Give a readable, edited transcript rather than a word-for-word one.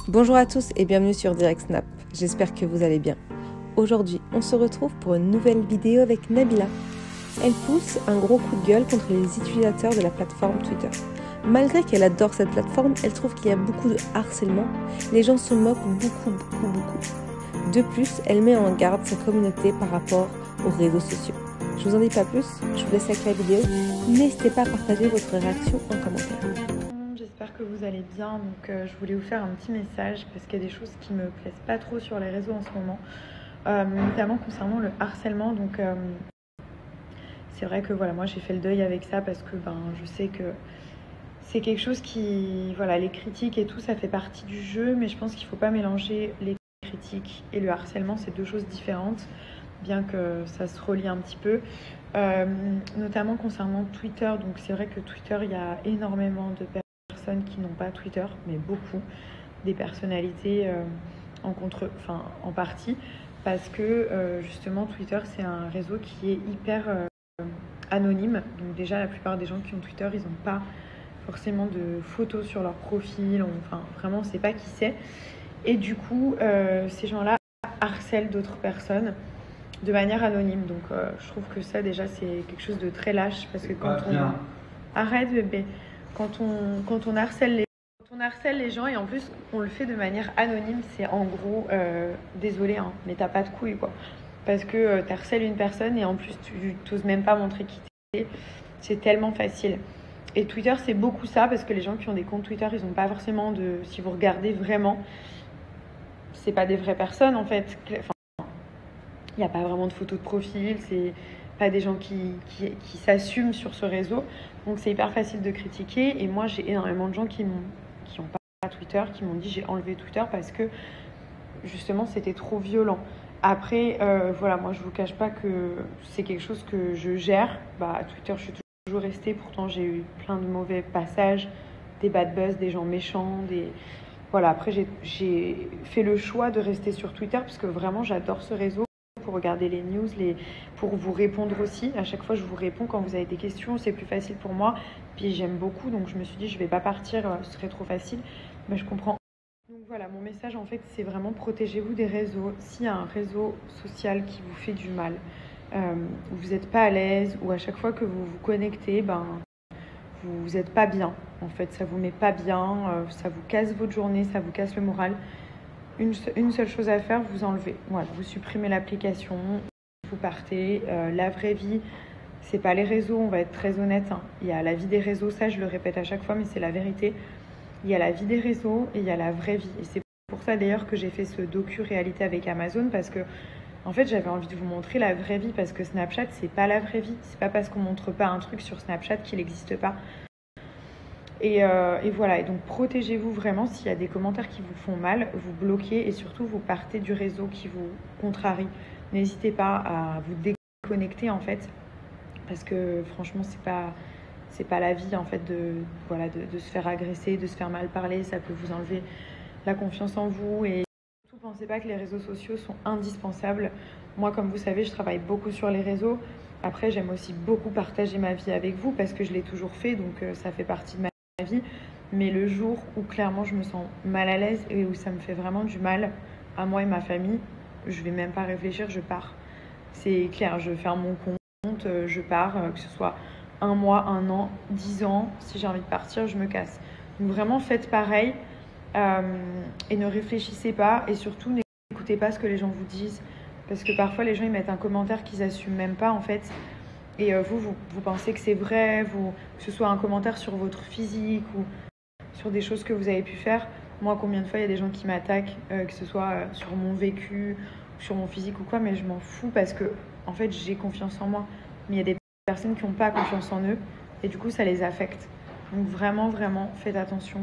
Bonjour à tous et bienvenue sur Direct Snap, j'espère que vous allez bien. Aujourd'hui, on se retrouve pour une nouvelle vidéo avec Nabila. Elle pousse un gros coup de gueule contre les utilisateurs de la plateforme Twitter. Malgré qu'elle adore cette plateforme, elle trouve qu'il y a beaucoup de harcèlement. Les gens se moquent beaucoup. De plus, elle met en garde sa communauté par rapport aux réseaux sociaux. Je vous en dis pas plus, je vous laisse avec la vidéo. N'hésitez pas à partager votre réaction en commentaire. J'espère que vous allez bien. Donc, je voulais vous faire un petit message parce qu'il y a des choses qui me plaisent pas trop sur les réseaux en ce moment, notamment concernant le harcèlement. Donc, c'est vrai que voilà, moi j'ai fait le deuil avec ça parce que je sais que c'est quelque chose qui, voilà, les critiques et tout, ça fait partie du jeu, mais je pense qu'il faut pas mélanger les critiques et le harcèlement, c'est deux choses différentes, bien que ça se relie un petit peu. Notamment concernant Twitter. Donc c'est vrai que Twitter, il y a énormément de personnes qui n'ont pas Twitter, mais beaucoup, des personnalités en partie, parce que justement Twitter c'est un réseau qui est hyper anonyme. Donc déjà la plupart des gens qui ont Twitter, ils n'ont pas forcément de photos sur leur profil, enfin vraiment on ne sait pas qui c'est, et du coup ces gens-là harcèlent d'autres personnes de manière anonyme. Donc je trouve que ça déjà c'est quelque chose de très lâche, parce que quand arrête bébé, quand on harcèle les gens et en plus on le fait de manière anonyme, c'est en gros désolé hein, mais t'as pas de couilles quoi, parce que t'harcèles une personne et en plus tu t'oses même pas montrer qui t'es. C'est tellement facile. Et Twitter c'est beaucoup ça, parce que les gens qui ont des comptes Twitter, ils n'ont pas forcément de, si vous regardez vraiment, c'est pas des vraies personnes en fait. Il n'y a pas vraiment de photos de profil, c'est pas des gens qui s'assument sur ce réseau. Donc c'est hyper facile de critiquer. Et moi j'ai énormément de gens qui n'ont pas Twitter, qui m'ont dit j'ai enlevé Twitter parce que justement c'était trop violent. Après voilà, moi je vous cache pas que c'est quelque chose que je gère. Twitter, je suis toujours restée, pourtant j'ai eu plein de mauvais passages, des bad buzz, des gens méchants, voilà. Après j'ai fait le choix de rester sur Twitter parce que vraiment j'adore ce réseau, pour regarder les news, pour vous répondre aussi. À chaque fois, je vous réponds quand vous avez des questions, c'est plus facile pour moi. Puis j'aime beaucoup, donc je me suis dit, je vais pas partir, ce serait trop facile. Mais je comprends. Donc voilà, mon message en fait, c'est vraiment protégez-vous des réseaux. S'il y a un réseau social qui vous fait du mal, où vous n'êtes pas à l'aise, ou à chaque fois que vous vous connectez, vous n'êtes pas bien. En fait, ça vous met pas bien, ça vous casse votre journée, ça vous casse le moral. Une seule chose à faire, vous enlevez. Voilà, vous supprimez l'application, vous partez. La vraie vie, c'est pas les réseaux, on va être très honnête. Hein. Il y a la vie des réseaux, ça je le répète à chaque fois, mais c'est la vérité. Il y a la vie des réseaux et il y a la vraie vie. Et c'est pour ça d'ailleurs que j'ai fait ce docu-réalité avec Amazon, parce que en fait j'avais envie de vous montrer la vraie vie, parce que Snapchat c'est pas la vraie vie. C'est pas parce qu'on montre pas un truc sur Snapchat qu'il n'existe pas. Et voilà, et donc protégez-vous vraiment. S'il y a des commentaires qui vous font mal, vous bloquez et surtout vous partez du réseau qui vous contrarie. N'hésitez pas à vous déconnecter en fait, parce que franchement c'est pas la vie en fait de se faire agresser, de se faire mal parler. Ça peut vous enlever la confiance en vous, et surtout pensez pas que les réseaux sociaux sont indispensables. Moi, comme vous savez, je travaille beaucoup sur les réseaux. Après, j'aime aussi beaucoup partager ma vie avec vous parce que je l'ai toujours fait, donc ça fait partie de ma vie. Mais le jour où clairement je me sens mal à l'aise et où ça me fait vraiment du mal à moi et ma famille, je vais même pas réfléchir, je pars. C'est clair, je ferme mon compte, je pars, que ce soit 1 mois, 1 an, 10 ans. Si j'ai envie de partir, je me casse. Donc vraiment faites pareil, et ne réfléchissez pas, et surtout n'écoutez pas ce que les gens vous disent, parce que parfois les gens ils mettent un commentaire qu'ils n'assument même pas en fait. Et vous pensez que c'est vrai, que ce soit un commentaire sur votre physique ou sur des choses que vous avez pu faire. Moi, combien de fois il y a des gens qui m'attaquent, que ce soit sur mon vécu, sur mon physique ou quoi, mais je m'en fous parce que en fait j'ai confiance en moi. Mais il y a des personnes qui n'ont pas confiance en eux et du coup ça les affecte. Donc vraiment, faites attention.